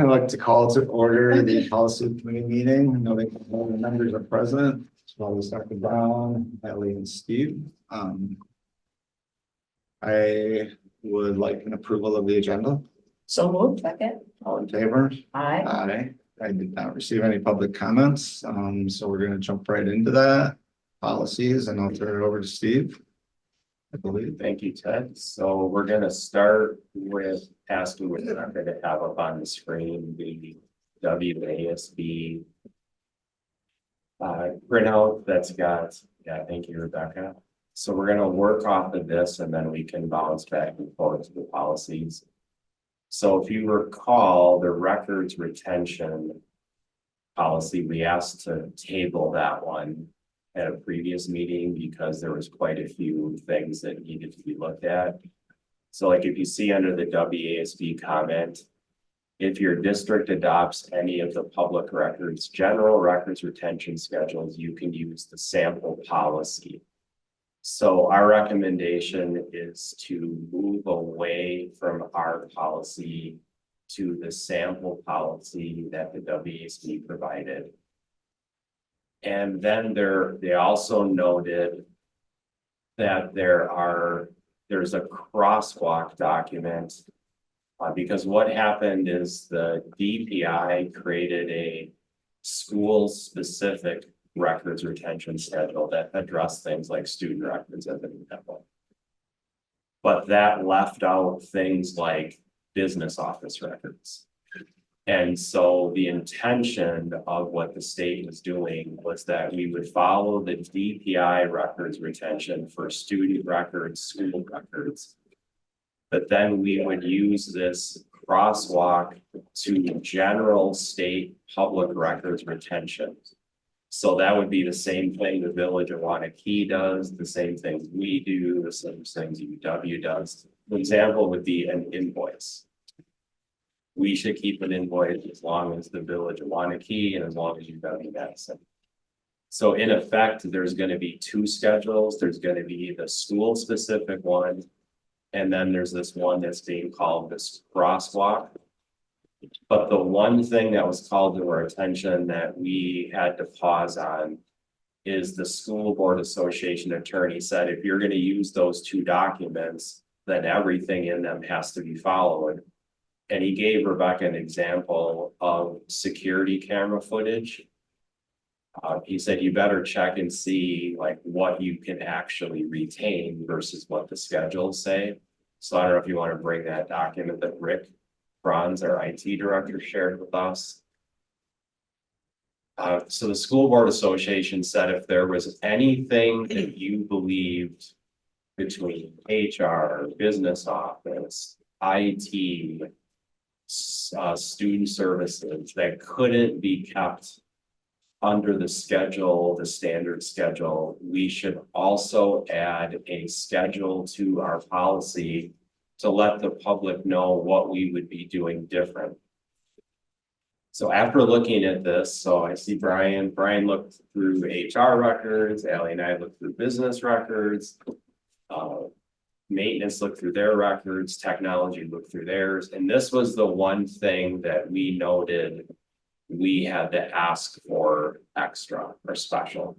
like to call to order the policy committee meeting. Noting all the members are present, as well as Dr. Brown, Ellie, and Steve. I would like an approval of the agenda. So moved. Second. All in favor? Aye. Aye. I did not receive any public comments, so we're going to jump right into that. Policies, and I'll turn it over to Steve, I believe. Thank you, Ted. So we're going to start with asking what I'm going to have up on the screen, the WASB printout that's got, yeah, thank you, Rebecca. So we're going to work off of this and then we can bounce back and forth to the policies. So if you recall, the records retention policy, we asked to table that one at a previous meeting because there was quite a few things that needed to be looked at. So like if you see under the WASB comment, if your district adopts any of the public records, general records retention schedules, you can use the sample policy. So our recommendation is to move away from our policy to the sample policy that the WASB provided. And then they also noted that there's a crosswalk document because what happened is the DPI created a school-specific records retention schedule that addressed things like student records as an example. But that left out things like business office records. And so the intention of what the state was doing was that we would follow the DPI records retention for student records, school records. But then we would use this crosswalk to general state public records retention. So that would be the same thing the village of Waunakee does, the same things we do, the same things UW does. An example would be an invoice. We should keep an invoice as long as the village of Waunakee and as long as UW Madison. So in effect, there's going to be two schedules. There's going to be the school specific one. And then there's this one that's being called this crosswalk. But the one thing that was called to our attention that we had to pause on is the school board association attorney said, if you're going to use those two documents, then everything in them has to be followed. And he gave Rebecca an example of security camera footage. He said, you better check and see like what you can actually retain versus what the schedules say. So I don't know if you want to bring that document that Rick Franz, our IT director, shared with us. So the school board association said if there was anything that you believed between HR, business office, IT, student services that couldn't be kept under the schedule, the standard schedule, we should also add a schedule to our policy to let the public know what we would be doing different. So after looking at this, so I see Brian looked through HR records, Allie and I looked through business records, maintenance looked through their records, technology looked through theirs. And this was the one thing that we noted we had to ask for extra or special,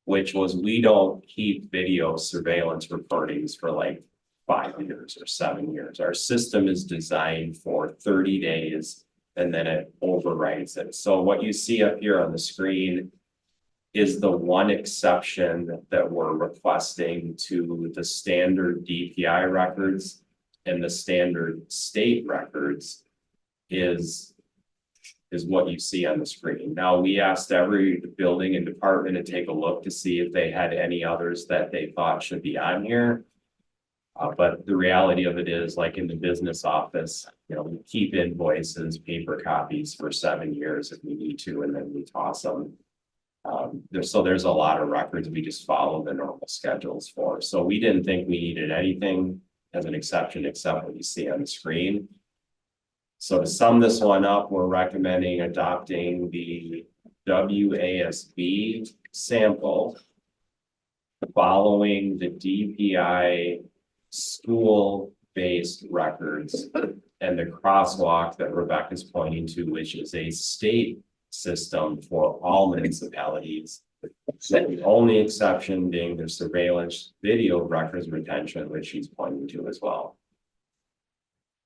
which was we don't keep video surveillance recordings for like 5 years or 7 years. Our system is designed for 30 days and then it overwrites it. So what you see up here on the screen is the one exception that we're requesting to the standard DPI records and the standard state records is what you see on the screen. Now, we asked every building and department to take a look to see if they had any others that they thought should be on here. But the reality of it is, like in the business office, you know, we keep invoices, paper copies for 7 years if we need to, and then we toss them. There's a lot of records we just follow the normal schedules for. So we didn't think we needed anything as an exception except what you see on the screen. So to sum this one up, we're recommending adopting the WASB sample following the DPI school-based records and the crosswalk that Rebecca's pointing to, which is a state system for all municipalities. So the only exception being the surveillance video records retention, which she's pointing to as well.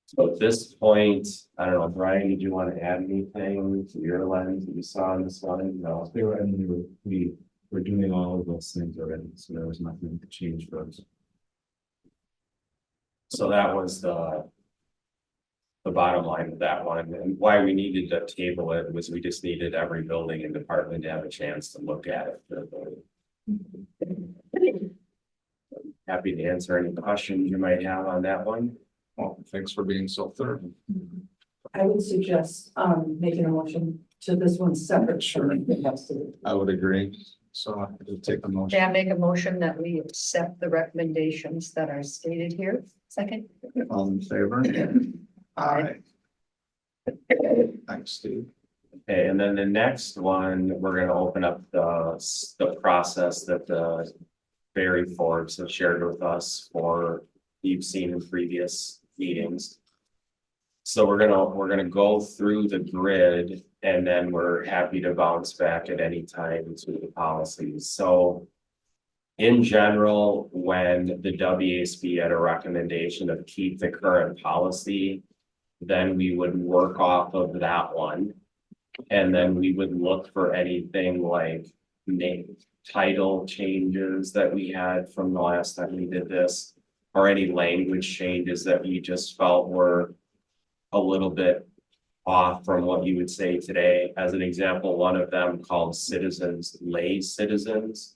So at this point, I don't know, Brian, did you want to add anything to your lens that you saw on this one? No. We were doing all of those things already, so there was nothing to change for us. So that was the bottom line of that one, and why we needed to table it was we just needed every building and department to have a chance to look at it. Happy to answer any questions you might have on that one. Well, thanks for being so thorough. I would suggest, making a motion to this one separate. Sure. Absolutely. I would agree. So I will take a motion. May I make a motion that we accept the recommendations that are stated here? Second. All in favor? Aye. Thanks, Steve. Okay, and then the next one, we're gonna open up the process that Barry Forbes has shared with us for you've seen in previous meetings. So we're gonna go through the grid and then we're happy to bounce back at any time to the policies. So in general, when the WASB had a recommendation of keep the current policy, then we would work off of that one. And then we would look for anything like name, title changes that we had from the last time we did this, or any language changes that we just felt were a little bit off from what you would say today. As an example, one of them called citizens, lay citizens,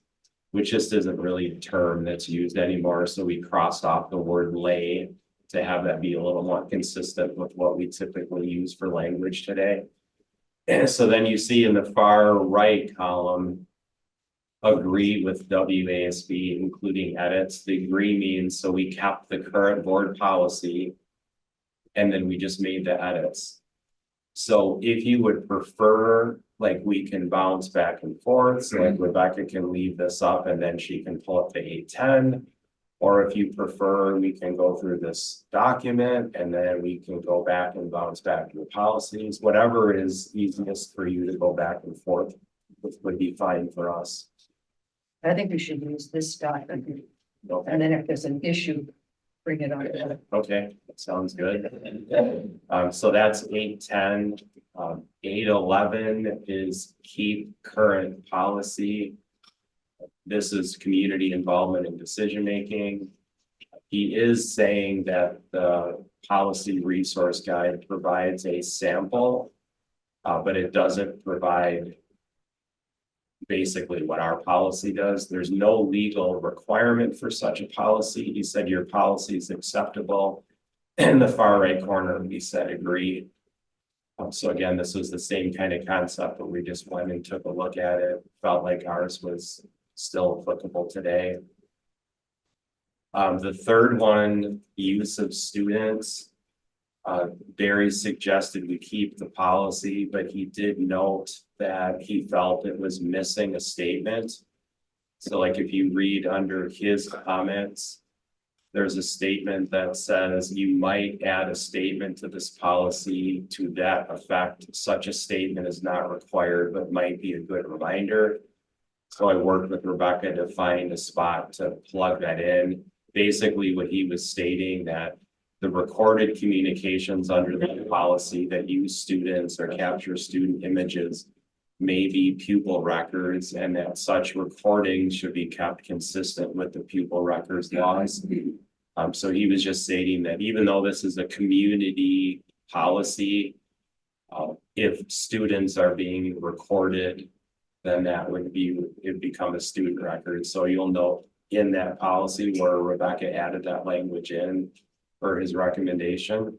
which just isn't really a term that's used anymore. So we crossed off the word lay to have that be a little more consistent with what we typically use for language today. And so then you see in the far right column, agree with WASB, including edits. The agree means, so we kept the current board policy and then we just made the edits. So if you would prefer, like we can bounce back and forth, so like Rebecca can leave this up and then she can pull up the 810. Or if you prefer, we can go through this document and then we can go back and bounce back to the policies, whatever is easiest for you to go back and forth, which would be fine for us. I think we should use this document, Okay. and then if there's an issue, bring it on. Okay, sounds good. So that's 810. 811 is keep current policy. This is community involvement in decision making. He is saying that the policy resource guide provides a sample, but it doesn't provide basically what our policy does. There's no legal requirement for such a policy. He said your policy is acceptable. In the far right corner, we said agree. So again, this was the same kind of concept, but we just went and took a look at it, felt like ours was still applicable today. The third one, use of students. Barry suggested we keep the policy, but he did note that he felt it was missing a statement. So like if you read under his comments, there's a statement that says you might add a statement to this policy to that effect. Such a statement is not required, but might be a good reminder. So I worked with Rebecca to find a spot to plug that in. Basically what he was stating that the recorded communications under the policy that use students or capture student images may be pupil records, and that such recordings should be kept consistent with the pupil records laws. So he was just stating that even though this is a community policy, if students are being recorded, then that would be, it'd become a student record. So you'll note in that policy where Rebecca added that language in for his recommendation.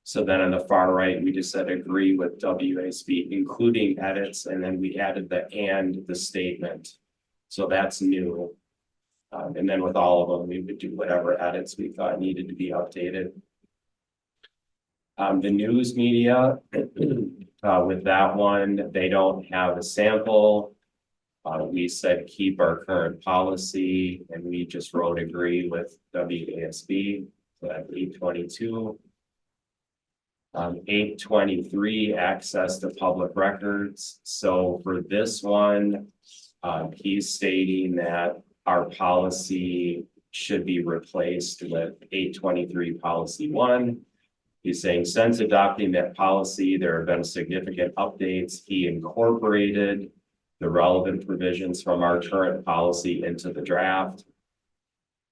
So then on the far right, we just said agree with WASB, including edits, and then we added the and the statement. So that's new. And then with all of them, we would do whatever edits we thought needed to be updated. The news media, with that one, they don't have a sample. We said keep our current policy, and we just wrote agree with WASB. So that's 822. 823, access to public records. So for this one, he's stating that our policy should be replaced with 823 policy 1. He's saying since adopting that policy, there have been significant updates. He incorporated the relevant provisions from our current policy into the draft.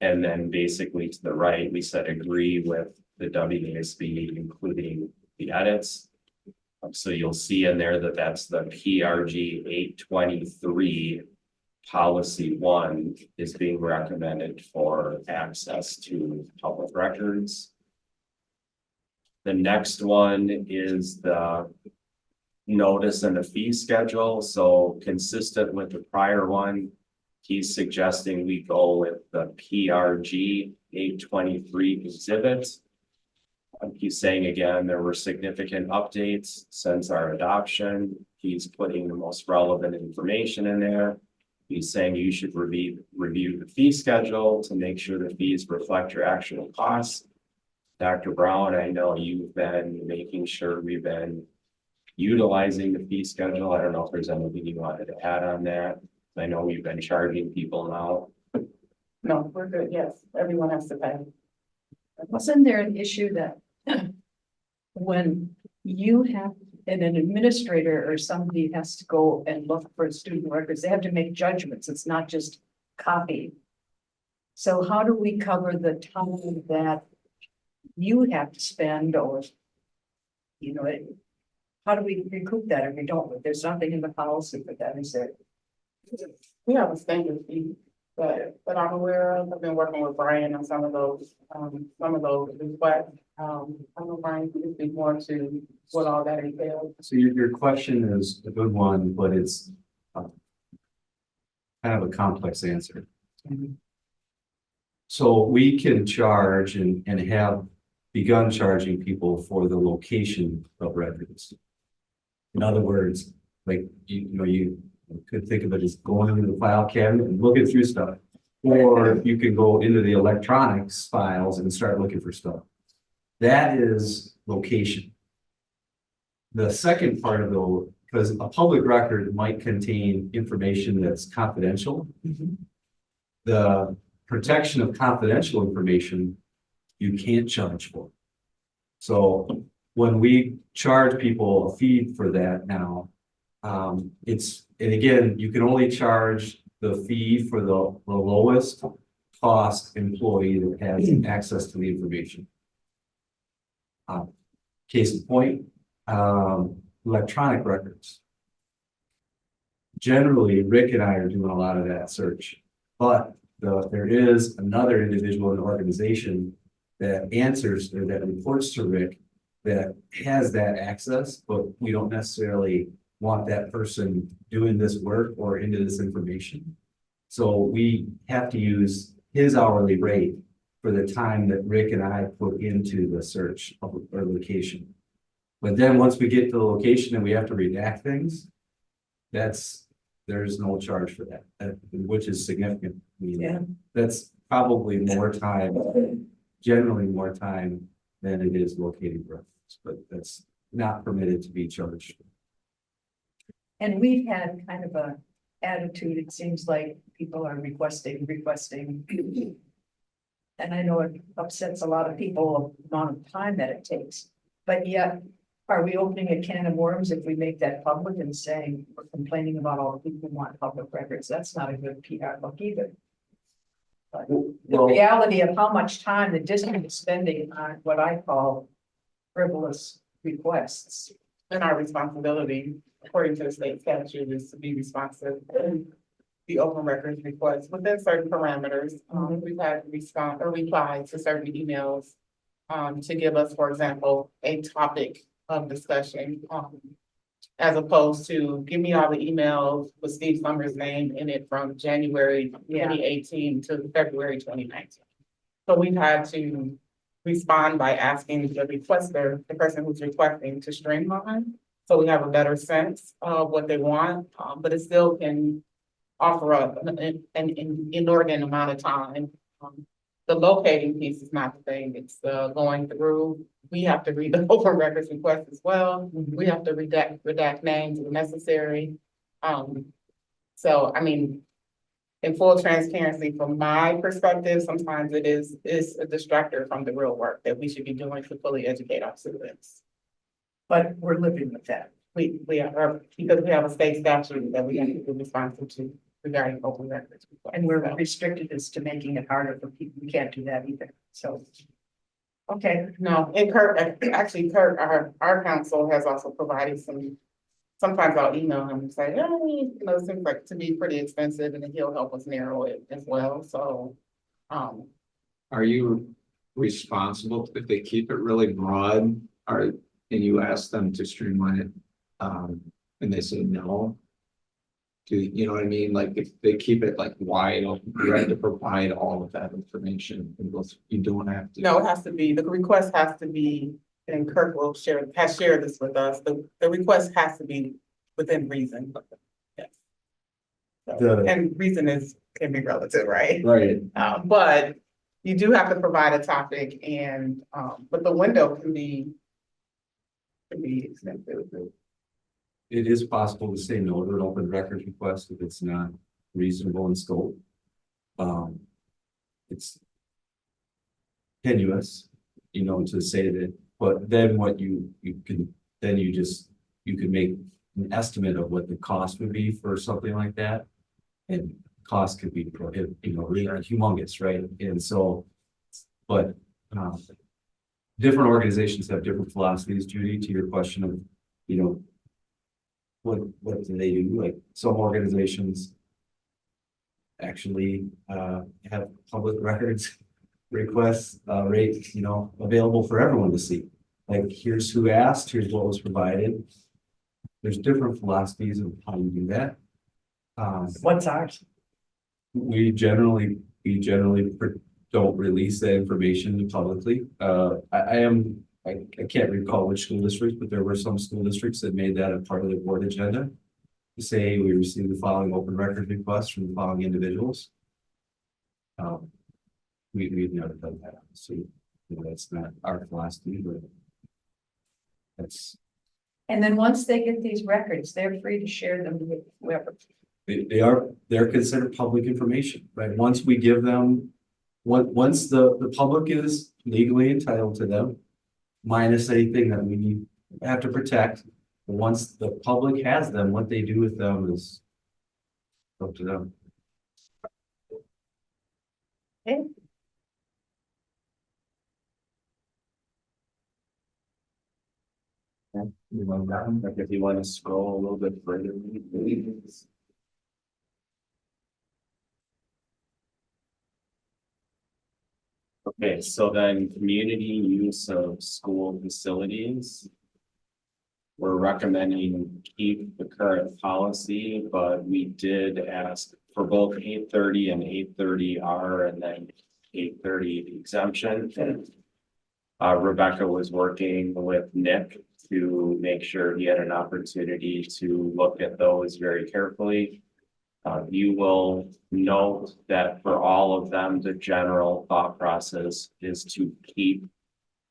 And then basically to the right, we said agree with the WCSD, including the edits. So you'll see in there that that's the PRG 823 policy 1 is being recommended for access to public records. The next one is the notice and the fee schedule. So consistent with the prior one, he's suggesting we go with the PRG 823 exhibit. He's saying again, there were significant updates since our adoption. He's putting the most relevant information in there. He's saying you should review the fee schedule to make sure the fees reflect your actual costs. Dr. Brown, I know you've been making sure we've been utilizing the fee schedule. I don't know if there's anything you wanted to add on that. I know we've been charging people now. No, we're good. Yes, everyone has to pay. Wasn't there an issue that when you have, and an administrator or somebody has to go and look for student records, they have to make judgments. It's not just copy. So how do we cover the time that you have to spend, or, you know, how do we recoup that if we don't? There's nothing in the policy for that, is there? We have a standard fee that I'm aware of. I've been working with Brian on some of those requests. I know Brian can speak more to what all that entails. So your question is a good one, but it's kind of a complex answer. So we can charge and have begun charging people for the location of records. In other words, like, you could think of it as going into the file cabinet and looking through stuff. Or you can go into the electronics files and start looking for stuff. That is location. The second part of the, because a public record might contain information that's confidential. The protection of confidential information, you can't charge for. So when we charge people a fee for that now, and again, you can only charge the fee for the lowest cost employee that has access to the information. Case in point, electronic records. Generally, Rick and I are doing a lot of that search, but there is another individual in the organization that answers or that reports to Rick that has that access, but we don't necessarily want that person doing this work or into this information. So we have to use his hourly rate for the time that Rick and I put into the search of our location. But then once we get to the location and we have to redact things, there's no charge for that, which is significant. I mean, Yeah. That's probably more time, generally more time than it is locating records, but that's not permitted to be charged. And we've had kind of a attitude, it seems like people are requesting. And I know it upsets a lot of people, the amount of time that it takes, but yet, are we opening a can of worms if we make that public and saying we're complaining about all the people who want public records? That's not a good PR look either. But the reality of how much time the district is spending on what I call frivolous requests. And our responsibility, according to the state statute, is to be responsive to the open records request within certain parameters. We've had to respond or reply to certain emails to give us, for example, a topic of discussion, as opposed to give me all the emails with Steve Summers' name in it from January 2018 to February 2019. So we've had to respond by asking the requester, the person who's requesting, to streamline, so we have a better sense of what they want, but it still can offer up an inordinate amount of time the locating piece is not the thing, it's the going through. We have to read the open records request as well. We have to redact names if necessary. So, I mean, in full transparency, from my perspective, sometimes it's a distractor from the real work that we should be doing to fully educate our students. But we're living with that. We are, because we have a state statute that we have to be responsible to regarding open records. And we're So, restricted as to making it harder for people. We can't do that either. So. Okay, no, and Kurt, actually Kurt, our council has also provided some. Sometimes I'll email him and say, oh, you know, it seems like to be pretty expensive, and then he'll help us narrow it as well, so. Are you responsible if they keep it really broad, and you ask them to streamline it? And they say no. Do you know what I mean? Like if they keep it like wide open, you have to provide all of that information. You don't have to. No, it has to be, the request has to be, and Kirk has shared this with us, the request has to be within reason. Yes. So, and reason can be relative, right? Right. But you do have to provide a topic and, but the window can be extensive. It is possible to say no to an open records request if it's not reasonable in scope. It's tenuous, you know, to say that, but then what you can make an estimate of what the cost would be for something like that. And cost could be really humongous, right? And so, but different organizations have different philosophies, Judy, to your question of, you know, what do they do? Like some organizations actually have public records requests rates, you know, available for everyone to see. Like here's who asked, here's what was provided. There's different philosophies of how you do that. what's ours? We generally don't release that information publicly. I can't recall which school districts, but there were some school districts that made that a part of their board agenda. To say we received the following open record requests from the following individuals. We've never done that, so you know, that's not our philosophy, but that's. And then once they get these records, they're free to share them with whoever. They're considered public information, right? Once we give them, once the public is legally entitled to them, minus anything that we have to protect. Once the public has them, what they do with them is up to them. Okay. Like if you want to scroll a little bit further. Okay, so then community use of school facilities. We're recommending keep the current policy, but we did ask for both 830 and 830R and then 830 exemption. Rebecca was working with Nick to make sure he had an opportunity to look at those very carefully. You will note that for all of them, the general thought process is to keep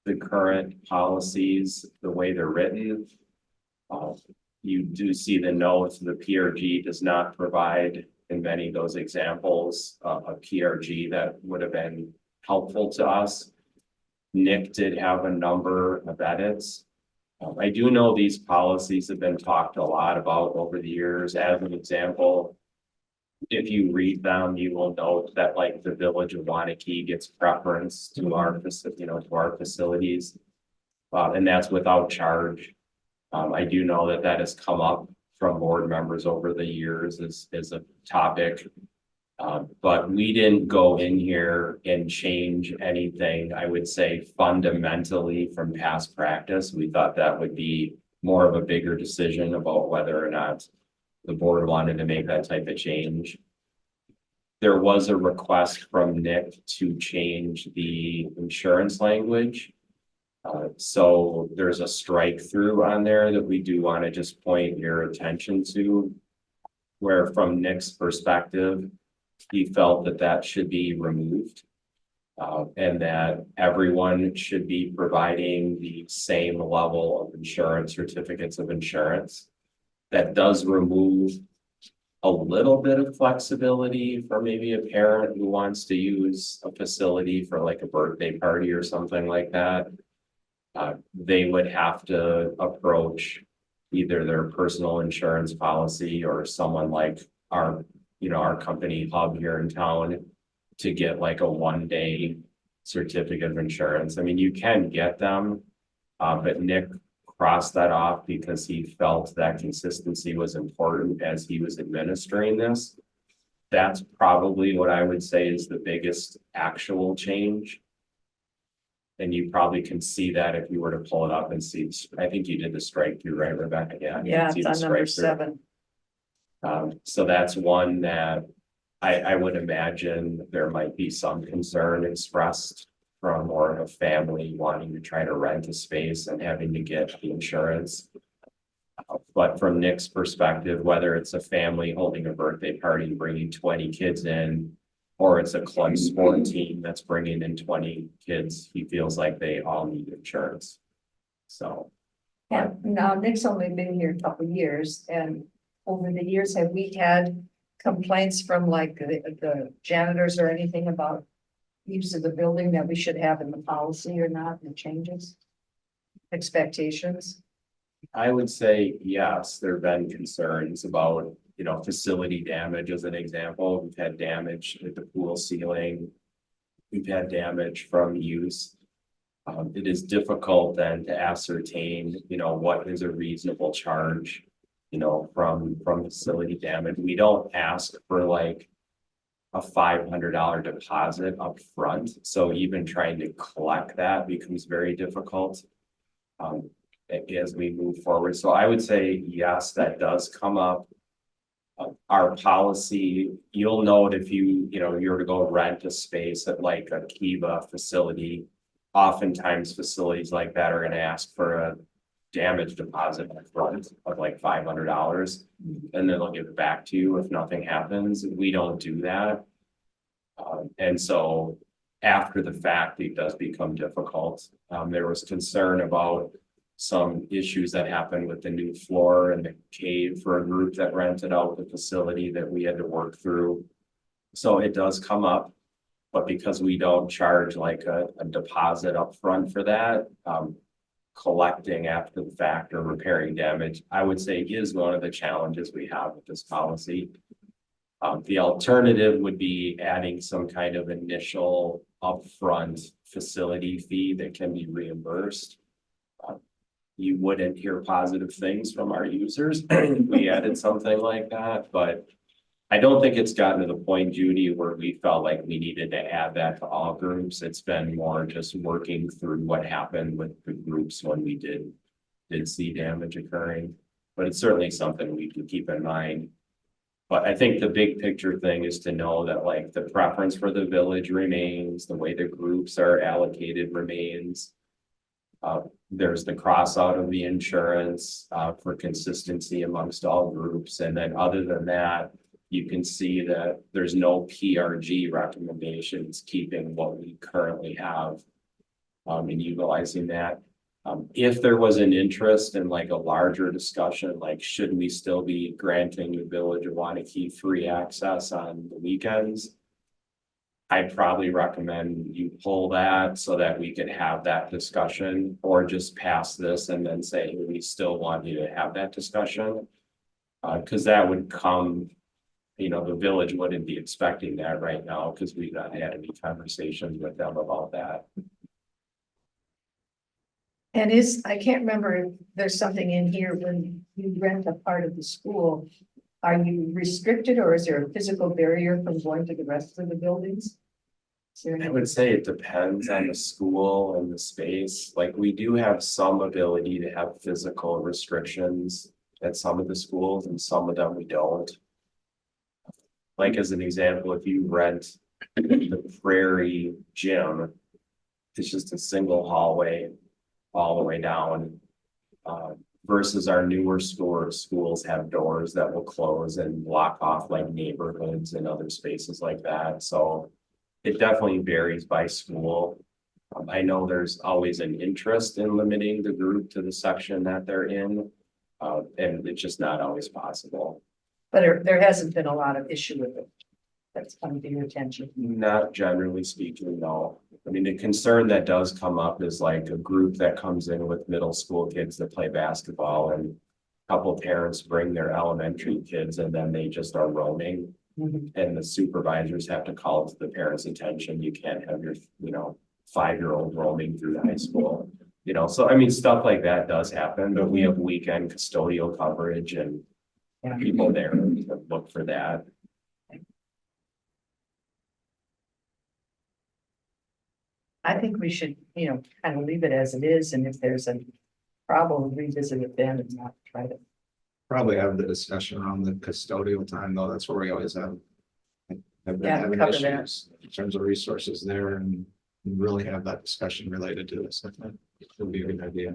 the current policies the way they're written. You do see the notes, the PRG does not provide in many of those examples a PRG that would have been helpful to us. Nick did have a number of edits. I do know these policies have been talked a lot about over the years. As an example, if you read them, you will note that like the village of Waunakee gets preference to our, to our facilities. And that's without charge. I do know that that has come up from board members over the years as a topic. But we didn't go in here and change anything, I would say fundamentally from past practice. We thought that would be more of a bigger decision about whether or not the board wanted to make that type of change. There was a request from Nick to change the insurance language. So there's a strike through on there that we do want to just point your attention to, where from Nick's perspective, he felt that that should be removed. And that everyone should be providing the same level of insurance, certificates of insurance. That does remove a little bit of flexibility for maybe a parent who wants to use a facility for like a birthday party or something like that. They would have to approach either their personal insurance policy or someone like our, our company hub here in town to get like a 1-day certificate of insurance. I mean, you can get them, but Nick crossed that off because he felt that consistency was important as he was administering this. That's probably what I would say is the biggest actual change. And you probably can see that if you were to pull it up and see, I think you did the strike through, right, Rebecca? Yeah. you Yeah, can see it's the on number strike-through. 7. So that's one that I would imagine there might be some concern expressed from more of a family wanting to try to rent a space and having to get the insurance. But from Nick's perspective, whether it's a family holding a birthday party, bringing 20 kids in, or it's a club sport team that's bringing in 20 kids, he feels like they all need insurance. So. And now Nick's only been here a couple of years, and over the years, have we had complaints from like the janitors or anything about use of the building that we should have in the policy or not, and changes? Expectations? I would say, yes, there have been concerns about, facility damage as an example. We've had damage at the pool ceiling. We've had damage from use. It is difficult then to ascertain, what is a reasonable charge, from facility damage. We don't ask for like a $500 deposit up front. So even trying to collect that becomes very difficult. As we move forward. So I would say, yes, that does come up. Our policy, you'll note if you're to go rent a space at like a Kiva facility, oftentimes facilities like that are going to ask for a damage deposit up front of like $500, and then they'll give it back to you if nothing happens. We don't do that. And so after the fact, it does become difficult. There was concern about some issues that happened with the new floor and the cave for a group that rented out the facility that we had to work through. So it does come up, but because we don't charge like a deposit up front for that, collecting after the fact or repairing damage, I would say is one of the challenges we have with this policy. The alternative would be adding some kind of initial upfront facility fee that can be reimbursed. You wouldn't hear positive things from our users if we added something like that, but I don't think it's gotten to the point, Judy, where we felt like we needed to add that to all groups. It's been more just working through what happened with the groups when we did see damage occurring, but it's certainly something we can keep in mind. But I think the big picture thing is to know that like the preference for the village remains, the way the groups are allocated remains. There's the cross out of the insurance for consistency amongst all groups. And then other than that, you can see that there's no PRG recommendations keeping what we currently have and utilizing that. If there was an interest in like a larger discussion, like should we still be granting the village of Waunakee free access on the weekends? I'd probably recommend you pull that so that we could have that discussion, or just pass this and then say, we still want you to have that discussion. Because that would come, the village wouldn't be expecting that right now because we've not had any conversations with them about that. And I can't remember if there's something in here when you rent a part of the school, are you restricted or is there a physical barrier from going to the rest of the buildings? I would say it depends on the school and the space. Like we do have some ability to have physical restrictions at some of the schools and some of them we don't. Like as an example, if you rent the Prairie gym, it's just a single hallway all the way down. Versus our newer schools have doors that will close and block off like neighborhoods and other spaces like that. So it definitely varies by school. I know there's always an interest in limiting the group to the section that they're in. And it's just not always possible. But there hasn't been a lot of issue with it. That's come to your attention. Not generally speaking, no. I mean, the concern that does come up is like a group that comes in with middle school kids that play basketball and a couple of parents bring their elementary kids and then they just are roaming. And the supervisors have to call to the parents' attention. You can't have your, 5-year-old roaming through the high school. So I mean, stuff like that does happen, but we have weekend custodial coverage and people there to look for that. I think we should, kind of leave it as it is, and if there's a problem, revisit it then and not try to. Probably have the discussion around the custodial time, though. That's where we always have been Yeah, having cover that. issues in terms of resources there and really have that discussion related to this. I think it would be a good idea.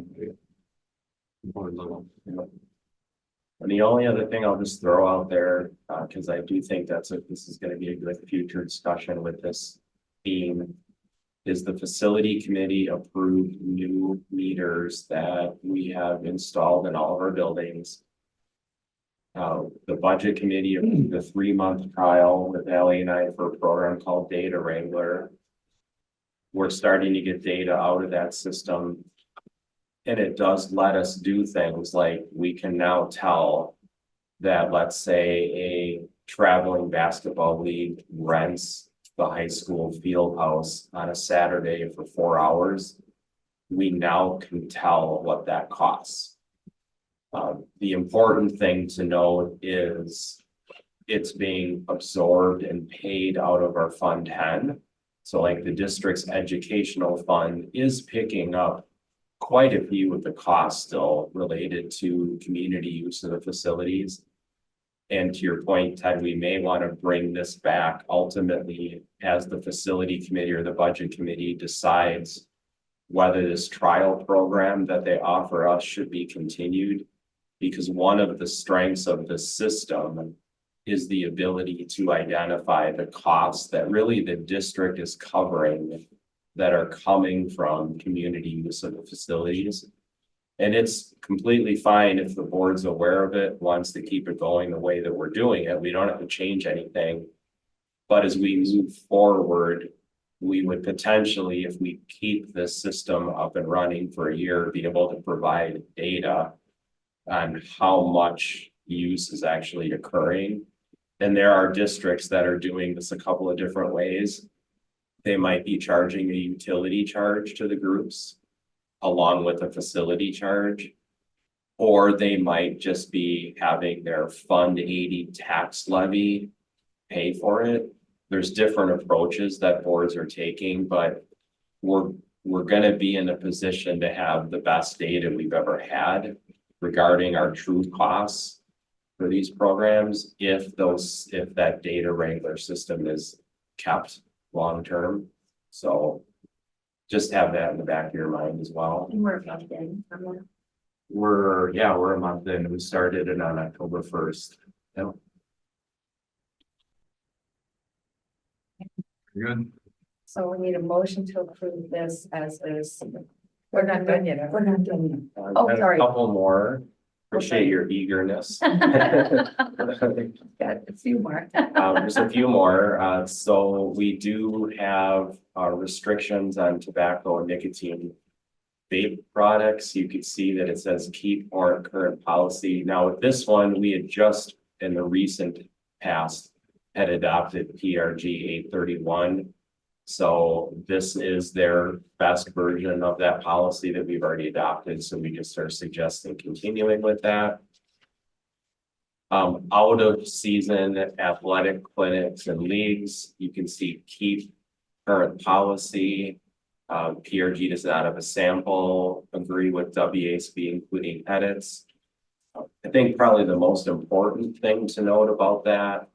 Board level. And the only other thing I'll just throw out there, because I do think this is going to be a good future discussion with this theme, is the facility committee approved new meters that we have installed in all of our buildings. The budget committee approved a 3-month trial with Allie and I for a program called Data Wrangler. We're starting to get data out of that system. And it does let us do things like we can now tell that, let's say, a traveling basketball league rents the high school field house on a Saturday for 4 hours. We now can tell what that costs. The important thing to note is it's being absorbed and paid out of our Fund 10. So like the district's educational fund is picking up quite a few of the costs still related to community use of the facilities. And to your point, Ted, we may want to bring this back ultimately as the facility committee or the budget committee decides whether this trial program that they offer us should be continued. Because one of the strengths of the system is the ability to identify the costs that really the district is covering that are coming from community use of the facilities. And it's completely fine if the board's aware of it, wants to keep it going the way that we're doing it. We don't have to change anything. But as we move forward, we would potentially, if we keep this system up and running for a year, be able to provide data on how much use is actually occurring. And there are districts that are doing this a couple of different ways. They might be charging a utility charge to the groups along with a facility charge, or they might just be having their Fund 80 tax levy pay for it. There's different approaches that boards are taking, but we're going to be in a position to have the best data we've ever had regarding our true costs for these programs if that data wrangler system is kept long-term. So just have that in the back of your mind as well. And we're about in. We're a month in. We started it on October 1st. Yep. Good. So we need a motion to approve this as is. We're not done yet. We're not doing Oh, And sorry. A couple more. Appreciate your eagerness. Got a few more. There's a few more. So we do have restrictions on tobacco and nicotine vape products. You can see that it says keep current policy. Now with this one, we had just in the recent past had adopted PRG 831. So this is their best version of that policy that we've already adopted. So we just are suggesting continuing with that. Out of season athletic clinics and leagues, you can see keep current policy. PRG does not have a sample, agree with WASB, including edits. I think probably the most important thing to note about that,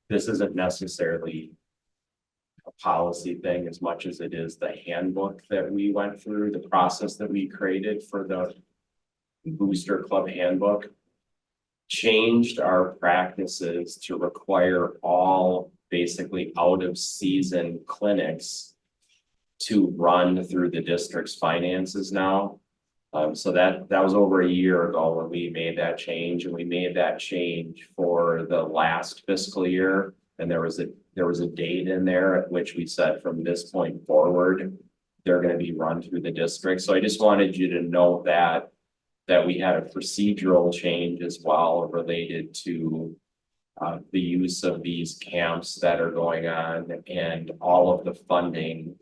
this isn't necessarily a policy thing as much as it is the handbook that we went through, the process that we created for the Booster Club handbook changed our practices to require all basically out of season clinics to run through the district's finances now. So that was over a year ago when we made that change, and we made that change for the last fiscal year. And there was a date in there at which we said from this point forward, they're gonna be run through the district. So I just wanted you to know that we had a procedural change as well related to the use of these camps that are going on, and all of the funding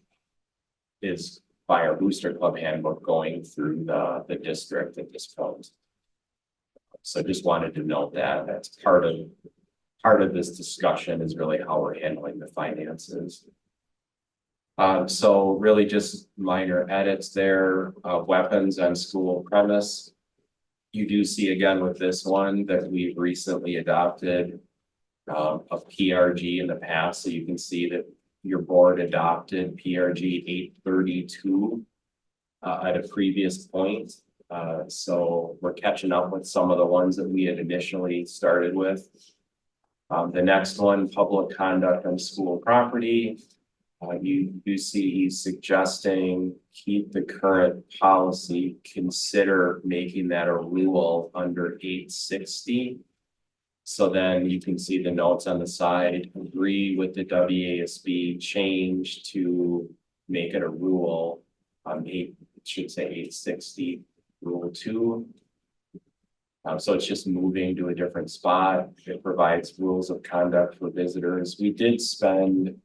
is by our Booster Club handbook going through the district at this point. So just wanted to note that that's part of this discussion is really how we're handling the finances. So really just minor edits there, weapons on school premise. You do see again with this one that we've recently adopted a PRG in the past, so you can see that your board adopted PRG 832 at a previous point. So we're catching up with some of the ones that we had initially started with. The next one, public conduct on school property. You do see he's suggesting keep the current policy, consider making that a rule under 860. So then you can see the notes on the side, agree with the WASB change to make it a rule on it should say 860 rule 2. So it's just moving to a different spot. It provides rules of conduct for visitors. We did spend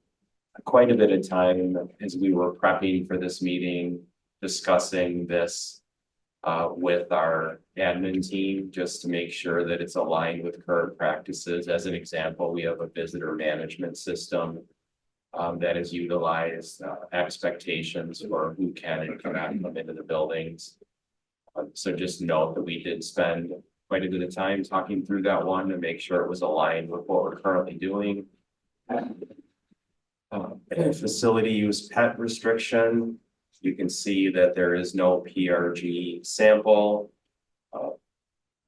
quite a bit of time as we were prepping for this meeting, discussing this with our admin team, just to make sure that it's aligned with current practices. As an example, we have a visitor management system that is utilized, expectations for who can and cannot come into the buildings. So just note that we did spend quite a bit of time talking through that one to make sure it was aligned with what we're currently doing. Facility use pet restriction. You can see that there is no PRG sample.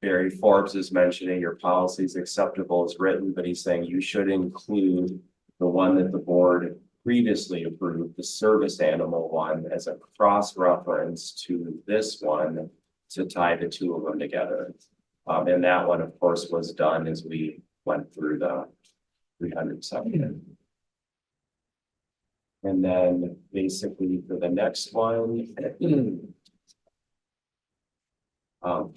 Barry Forbes is mentioning your policy is acceptable as written, but he's saying you should include the one that the board previously approved, the service animal one, as a cross-reference to this one to tie the two of them together. And that one, of course, was done as we went through the 300 section. And then basically for the next one,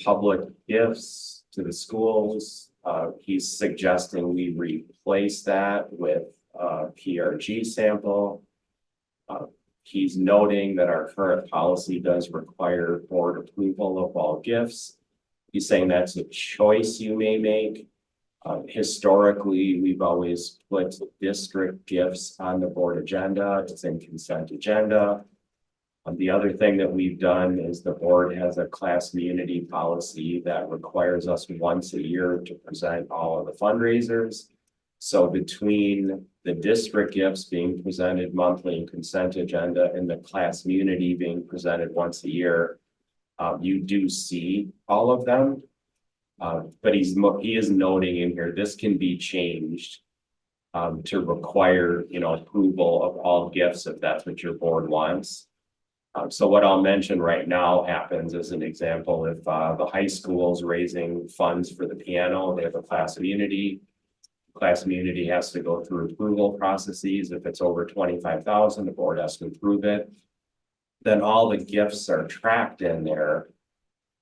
public gifts to the schools. He's suggesting we replace that with a PRG sample. He's noting that our current policy does require board approval of all gifts. He's saying that's a choice you may make. Historically, we've always put district gifts on the board agenda. It's in consent agenda. The other thing that we've done is the board has a class community policy that requires us once a year to present all of the fundraisers. So between the district gifts being presented monthly in consent agenda and the class community being presented once a year, you do see all of them. But he is noting in here, this can be changed to require, approval of all gifts if that's what your board wants. So what I'll mention right now happens as an example, if the high school is raising funds for the piano, they have a class community. Class community has to go through approval processes. If it's over 25,000, the board has to approve it. Then all the gifts are tracked in there.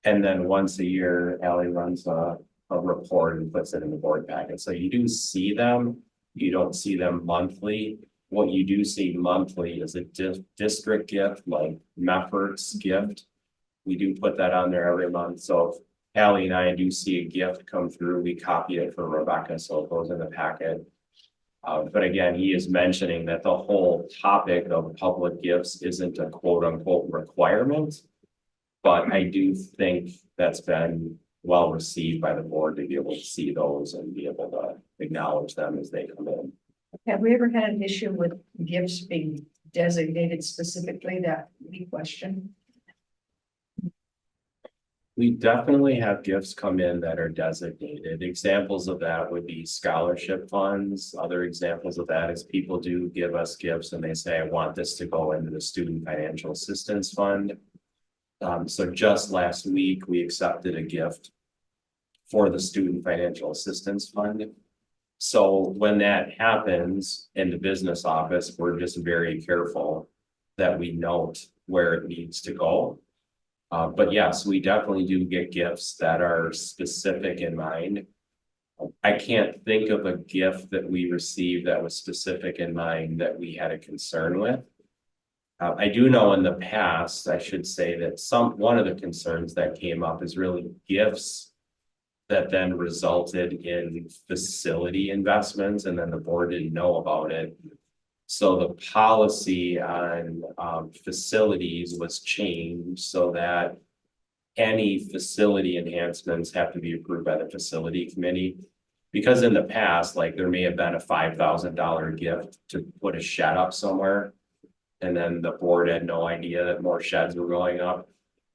And then once a year, Allie runs a report and puts it in the board packet. So you do see them. You don't see them monthly. What you do see monthly is a district gift, like Meffert's gift. We do put that on there every month. So if Allie and I do see a gift come through, we copy it for Rebecca, so it goes in the packet. But again, he is mentioning that the whole topic of public gifts isn't a quote unquote requirement. But I do think that's been well received by the board to be able to see those and be able to acknowledge them as they come in. Have we ever had an issue with gifts being designated specifically that we question? We definitely have gifts come in that are designated. Examples of that would be scholarship funds. Other examples of that is people do give us gifts and they say, I want this to go into the Student Financial Assistance Fund. So just last week, we accepted a gift for the Student Financial Assistance Fund. So when that happens in the business office, we're just very careful that we note where it needs to go. But yes, we definitely do get gifts that are specific in mind. I can't think of a gift that we received that was specific in mind that we had a concern with. I do know in the past, I should say that one of the concerns that came up is really gifts that then resulted in facility investments, and then the board didn't know about it. So the policy on facilities was changed so that any facility enhancements have to be approved by the facility committee. Because in the past, like there may have been a $5,000 gift to put a shed up somewhere. And then the board had no idea that more sheds were going up.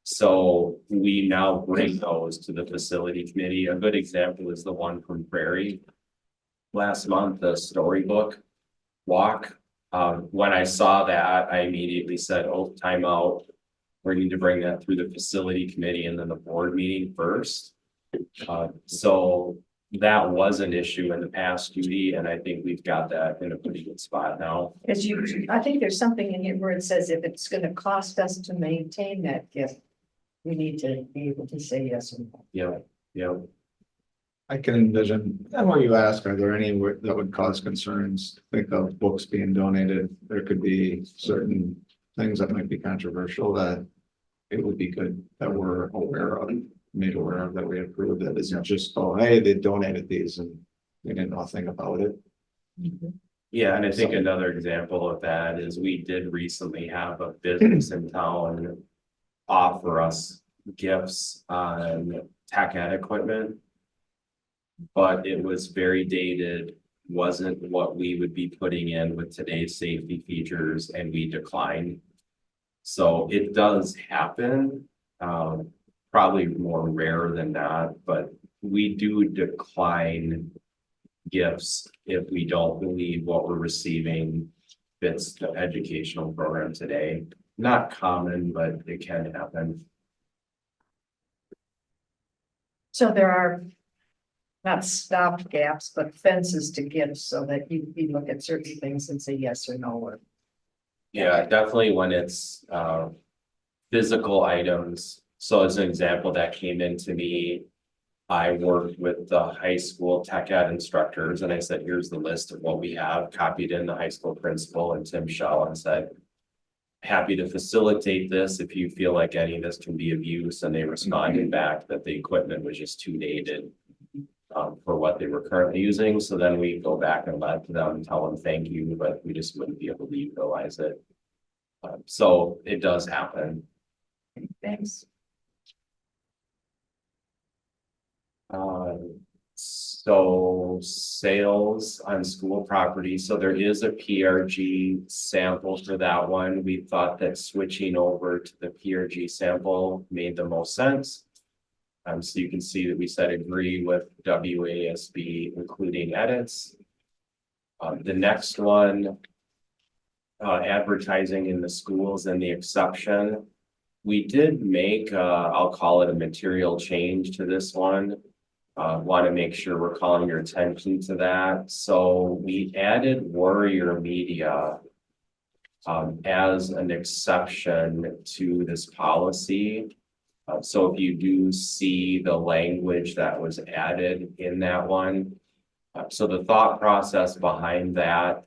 So we now bring those to the facility committee. A good example is the one from Prairie. Last month, the storybook walk. When I saw that, I immediately said, oh, time out. We need to bring that through the facility committee and then the board meeting first. So that was an issue in the past, Judy, and I think we've got that in a pretty good spot now. As I think there's something in here where it says if it's gonna cost us to maintain that gift, we need to be able to say yes or no. Yeah. I can envision, and what you ask, are there any that would cause concerns? Think of books being donated. There could be certain things that might be controversial that it would be good that we're made aware of, that we approve, that isn't just, oh, hey, they donated these and we didn't know a thing about it. Yeah, and I think another example of that is we did recently have a business in town offer us gifts on tech ed equipment. But it was very dated, wasn't what we would be putting in with today's safety features, and we declined. So it does happen, probably more rare than not, but we do decline gifts if we don't believe what we're receiving fits the educational program today. Not common, but it can happen. So there are not stop gaps, but fences to gifts so that you look at certain things and say yes or no. Or Yeah, definitely when it's physical items. So as an example that came into me, I worked with the high school tech ed instructors and I said, here's the list of what we have, copied in the high school principal and Tim Schell, and said, happy to facilitate this if you feel like any of this can be of use. And they responded back that the equipment was just too dated for what they were currently using. So then we go back and let them tell them thank you, but we just wouldn't be able to utilize it. So it does happen. thanks. So sales on school property. So there is a PRG sample for that one. We thought that switching over to the PRG sample made the most sense. So you can see that we said agree with WASB, including edits. The next one, advertising in the schools and the exception. We did make, I'll call it a material change to this one. Want to make sure we're calling your attention to that. So we added Warrior Media as an exception to this policy. So if you do see the language that was added in that one. So the thought process behind that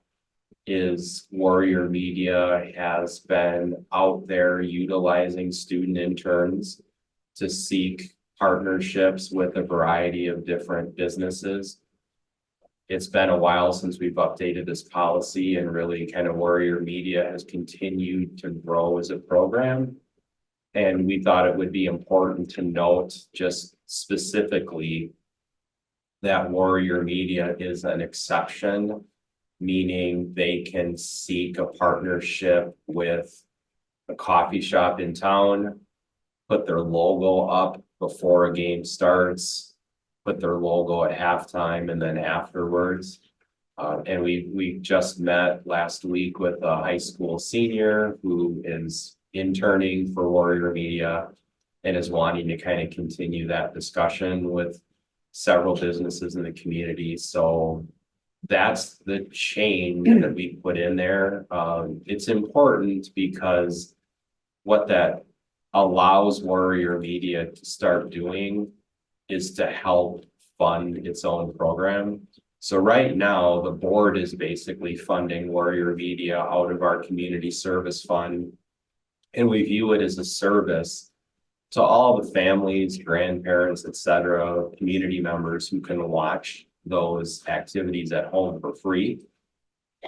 is Warrior Media has been out there utilizing student interns to seek partnerships with a variety of different businesses. It's been a while since we've updated this policy, and really kind of Warrior Media has continued to grow as a program. And we thought it would be important to note just specifically that Warrior Media is an exception, meaning they can seek a partnership with a coffee shop in town, put their logo up before a game starts, put their logo at halftime and then afterwards. And we just met last week with a high school senior who is interning for Warrior Media and is wanting to kind of continue that discussion with several businesses in the community. So that's the change that we put in there. It's important because what that allows Warrior Media to start doing is to help fund its own program. So right now, the board is basically funding Warrior Media out of our community service fund. And we view it as a service to all the families, grandparents, et cetera, community members who can watch those activities at home for free.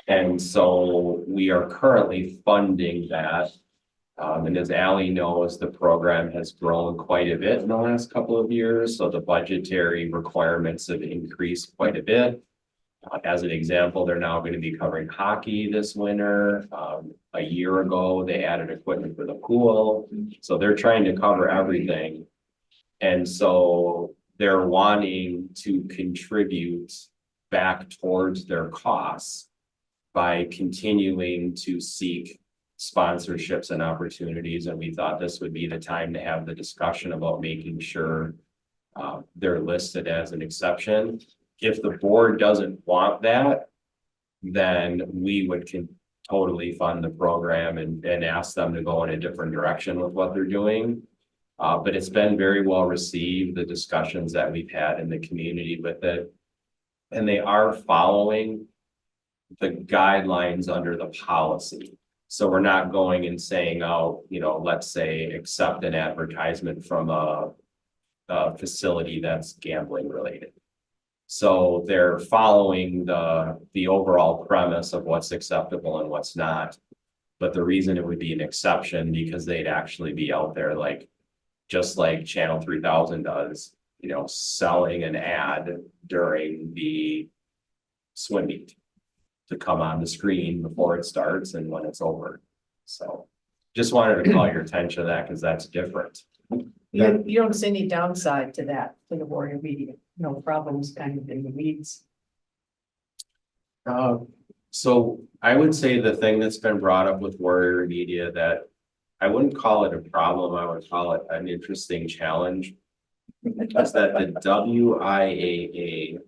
And so we are currently funding that. And as Ally knows, the program has grown quite a bit in the last couple of years. So the budgetary requirements have increased quite a bit. As an example, they're now going to be covering hockey this winter. A year ago, they added equipment for the pool. So they're trying to cover everything. And so they're wanting to contribute back towards their costs by continuing to seek sponsorships and opportunities. And we thought this would be the time to have the discussion about making sure they're listed as an exception. If the board doesn't want that, then we would totally fund the program and ask them to go in a different direction with what they're doing. But it's been very well received, the discussions that we've had in the community with it. And they are following the guidelines under the policy. So we're not going and saying, oh, let's say accept an advertisement from a facility that's gambling related. So they're following the overall premise of what's acceptable and what's not. But the reason it would be an exception because they'd actually be out there just like Channel 3000 does, selling an ad during the swim meet to come on the screen before it starts and when it's over. So just wanted to call your attention to that because that's different. You don't see any downside to that, to the Warrior Media, no problems kind of in the weeds. So I would say the thing that's been brought up with Warrior Media that I wouldn't call it a problem, I would call it an interesting challenge. Is that the WIAA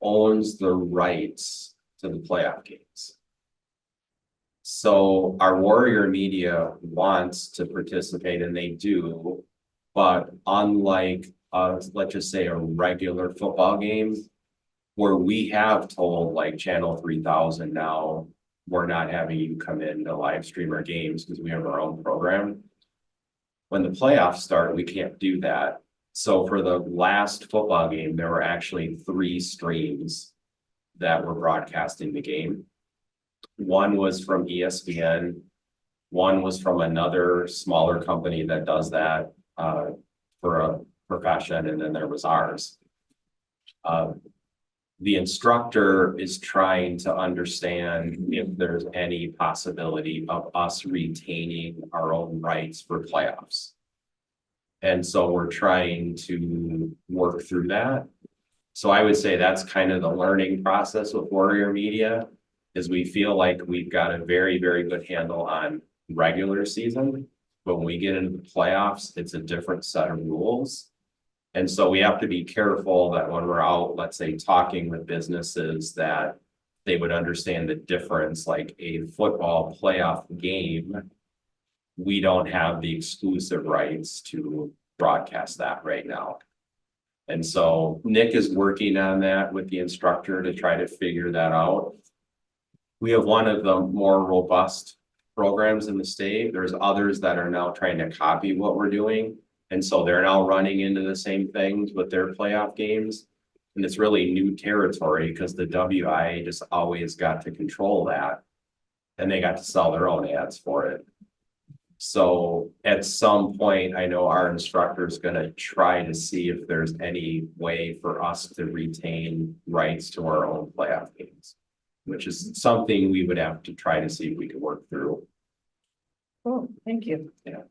owns the rights to the playoff games. So our Warrior Media wants to participate and they do, but unlike let's just say a regular football game where we have told like Channel 3000 now, we're not having you come in to live stream our games because we have our own program. When the playoffs start, we can't do that. So for the last football game, there were actually 3 streams that were broadcasting the game. One was from ESPN. One was from another smaller company that does that for a profession. And then there was ours. The instructor is trying to understand if there's any possibility of us retaining our own rights for playoffs. And so we're trying to work through that. So I would say that's kind of the learning process with Warrior Media is we feel like we've got a very, very good handle on regular season. But when we get into the playoffs, it's a different set of rules. And so we have to be careful that when we're out, let's say, talking with businesses that they would understand the difference, like a football playoff game, we don't have the exclusive rights to broadcast that right now. And so Nick is working on that with the instructor to try to figure that out. We have one of the more robust programs in the state. There's others that are now trying to copy what we're doing. And so they're now running into the same things with their playoff games. And it's really new territory because the WIA just always got to control that. And they got to sell their own ads for it. So at some point, I know our instructor is going to try to see if there's any way for us to retain rights to our own playoff games, which is something we would have to try to see if we could work through. Oh, thank you. Yeah.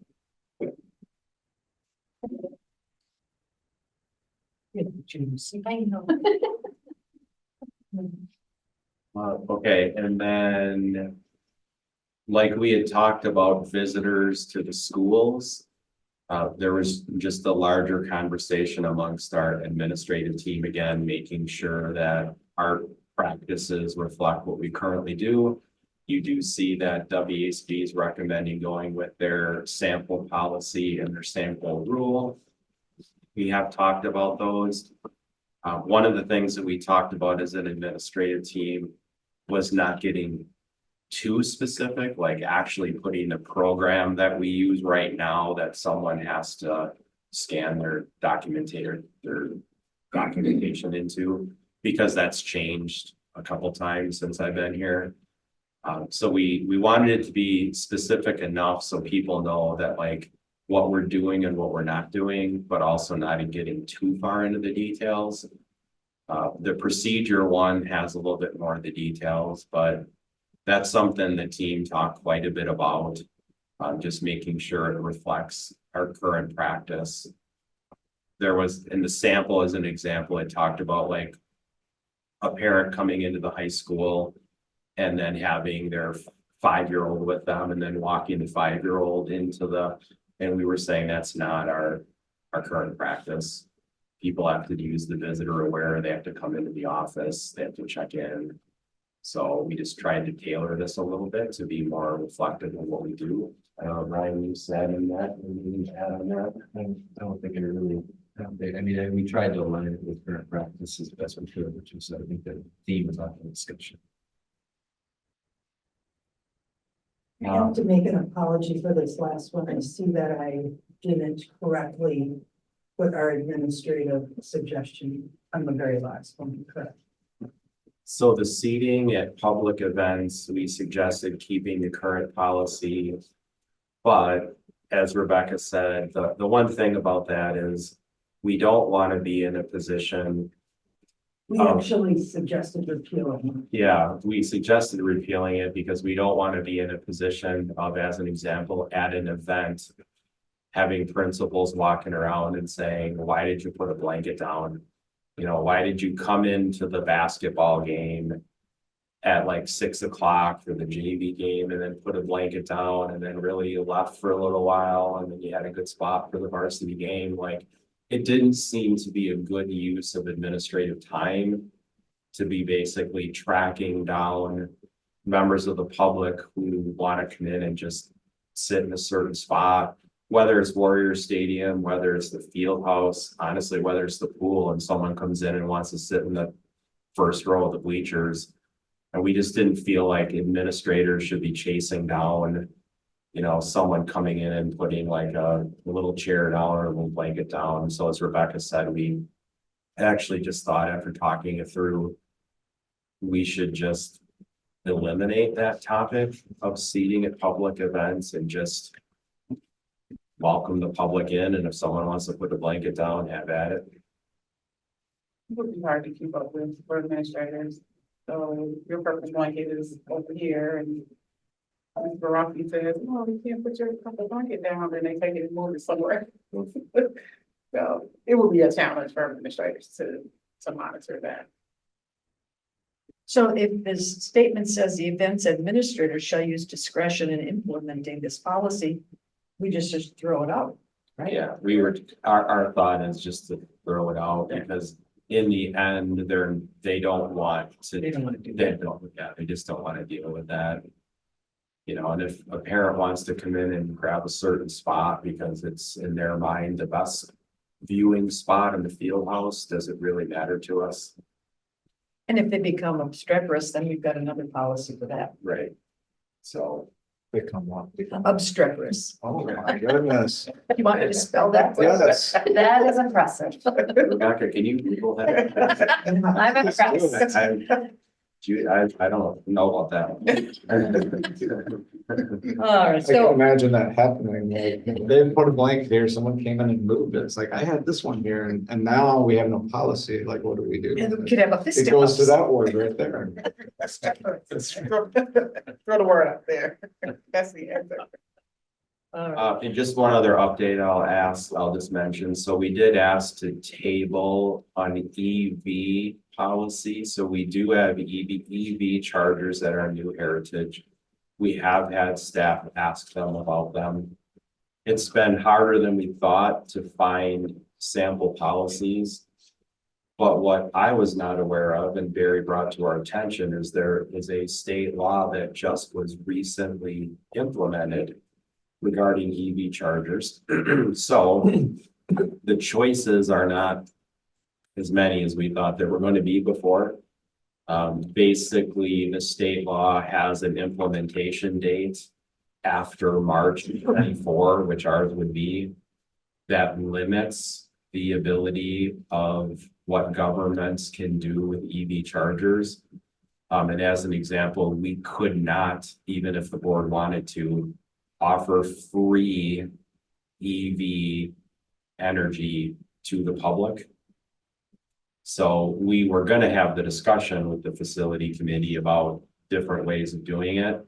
I know. Okay, and then. Like we had talked about visitors to the schools. There was just a larger conversation amongst our administrative team, again, making sure that our practices reflect what we currently do. You do see that WCSD is recommending going with their sample policy and their sample rule. We have talked about those. One of the things that we talked about as an administrative team was not getting too specific, like actually putting a program that we use right now that someone has to scan their documentation into, because that's changed a couple times since I've been here. So we wanted it to be specific enough so people know that like what we're doing and what we're not doing, but also not getting too far into the details. The procedure one has a little bit more of the details, but that's something the team talked quite a bit about, just making sure it reflects our current practice. There was, in the sample as an example, it talked about like a parent coming into the high school and then having their 5-year-old with them and then walking the 5-year-old into the, and we were saying that's not our current practice. People have to use the visitor aware, they have to come into the office, they have to check in. So we just tried to tailor this a little bit to be more reflective of what we do. Ryan, you said in that, anything to add on that? I don't think it really, I mean, we tried to align it with current practices as best we could, which is, I think, the theme of our discussion. I have to make an apology for this last one. I see that I didn't correctly put our administrative suggestion on the very last one, correct? So the seating at public events, we suggested keeping the current policy. But as Rebecca said, the one thing about that is we don't want to be in a position. We actually suggested repealing. Yeah, we suggested repealing it because we don't want to be in a position of, as an example, at an event, having principals walking around and saying, why did you put a blanket down? You know, why did you come into the basketball game at like 6 o'clock for the JV game and then put a blanket down and then really you left for a little while and then you had a good spot for the varsity game? Like, it didn't seem to be a good use of administrative time to be basically tracking down members of the public who want to come in and just sit in a certain spot. Whether it's Warrior Stadium, whether it's the field house, honestly, whether it's the pool and someone comes in and wants to sit in the first row of the bleachers. And we just didn't feel like administrators should be chasing down, you know, someone coming in and putting like a little chair down or a little blanket down. So as Rebecca said, we actually just thought after talking it through, we should just eliminate that topic of seating at public events and just welcome the public in, and if someone wants to put a blanket down, have at it. It would be hard to keep up with for administrators. So your purpose blanket is over here and Mr. Rocky says, oh, you can't put your blanket down, and they take it and move it somewhere. So it will be a challenge for administrators to monitor that. So if this statement says the event's administrator shall use discretion in implementing this policy, we just throw it out, right? Yeah, our thought is just to throw it out because in the end, they don't want to. They don't want to do They that. don't, yeah, they just don't want to deal with that. You know, and if a parent wants to come in and grab a certain spot because it's in their mind the best viewing spot in the field house, does it really matter to us? And if they become obstreperous, then we've got another policy for that. Right. So. Become what? Obstreperous. Oh, my goodness. You want me to spell that? Yes. That is impressive. Rebecca, can you Google that? I'm impressed. I don't know about that one. All right, I can so imagine that happening. Like, they put a blanket here, someone came in and moved it. It's like, I had this one here and now we have no policy. Like, what do we do? and we could have a It goes to fisticuffs. that word right there. Throw the word out there. That's the answer. And just one other update I'll just mention, so we did ask to table on the EV policy, so we do have EV chargers that are new heritage. We have had staff ask them about them. It's been harder than we thought to find sample policies. But what I was not aware of and Barry brought to our attention is there is a state law that just was recently implemented regarding EV chargers. So the choices are not as many as we thought there were going to be before. Basically, the state law has an implementation date after March 24, which ours would be, that limits the ability of what governments can do with EV chargers. And as an example, we could not, even if the board wanted to, offer free EV energy to the public. So we were going to have the discussion with the facility committee about different ways of doing it.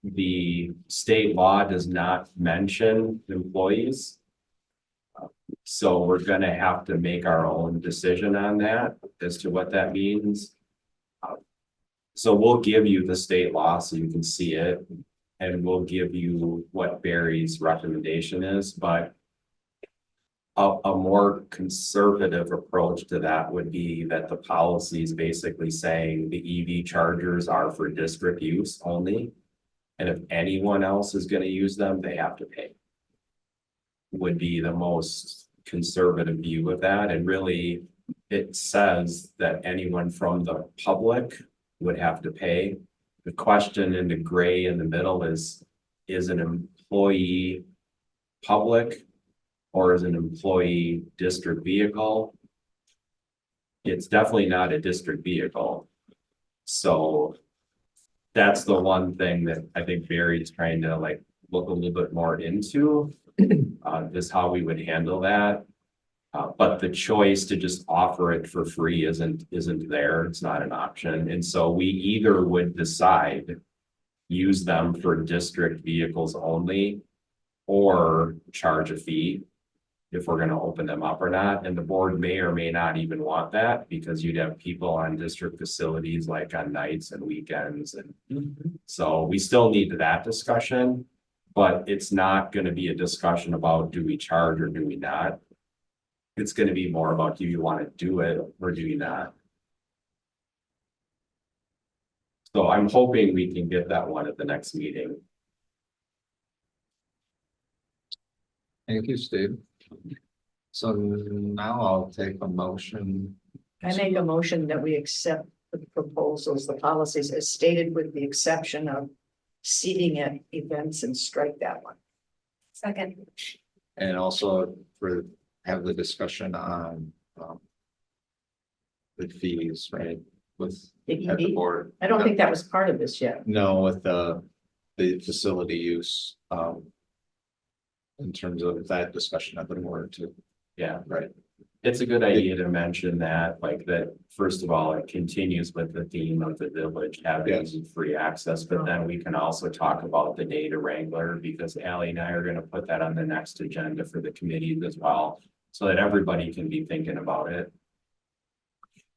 The state law does not mention employees. So we're going to have to make our own decision on that as to what that means. So we'll give you the state law so you can see it, and we'll give you what Barry's recommendation is, but a more conservative approach to that would be that the policy is basically saying the EV chargers are for district use only. And if anyone else is going to use them, they have to pay. Would be the most conservative view of that. And really, it says that anyone from the public would have to pay. The question in the gray in the middle is an employee public or is an employee district vehicle? It's definitely not a district vehicle. So that's the one thing that I think Barry's trying to like look a little bit more into, is how we would handle that. But the choice to just offer it for free isn't there. It's not an option. And so we either would decide use them for district vehicles only or charge a fee if we're going to open them up or not. And the board may or may not even want that because you'd have people on district facilities like on nights and weekends. And so we still need that discussion, but it's not going to be a discussion about do we charge or do we not. It's going to be more about do you want to do it or do you not? So I'm hoping we can get that one at the next meeting. Thank you, Steve. So now I'll take a motion. I make a motion that we accept the proposals, the policies as stated with the exception of seating at events and strike that one. Second. And also have the discussion on the fees, right? With The at the EV? board. I don't think that was part of this yet. No, with the facility use, in terms of that discussion at the board too. Yeah, Right. it's a good idea to mention that, like that, first of all, it continues with the theme of the village having Yes. free access, but then we can also talk about the data wrangler because Ally and I are gonna put that on the next agenda for the committee as well, so that everybody can be thinking about it.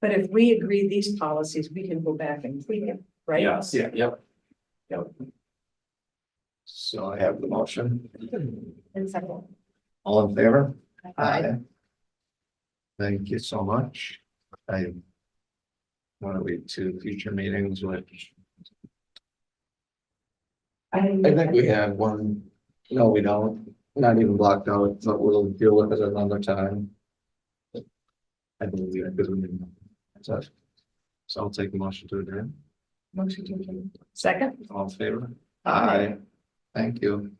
But if we agree these policies, we can go back and tweak it, right? Yes, Yeah. yep. So I have the motion. And second. All in favor? Aye. Thank you so much. I want to lead to future meetings with. I think we have one. No, we don't. Not even blocked out, but we'll deal with it another time. I believe because we didn't. So I'll take the motion to adjourn. Motion to adjourn. Second? All in favor? Aye. Thank you.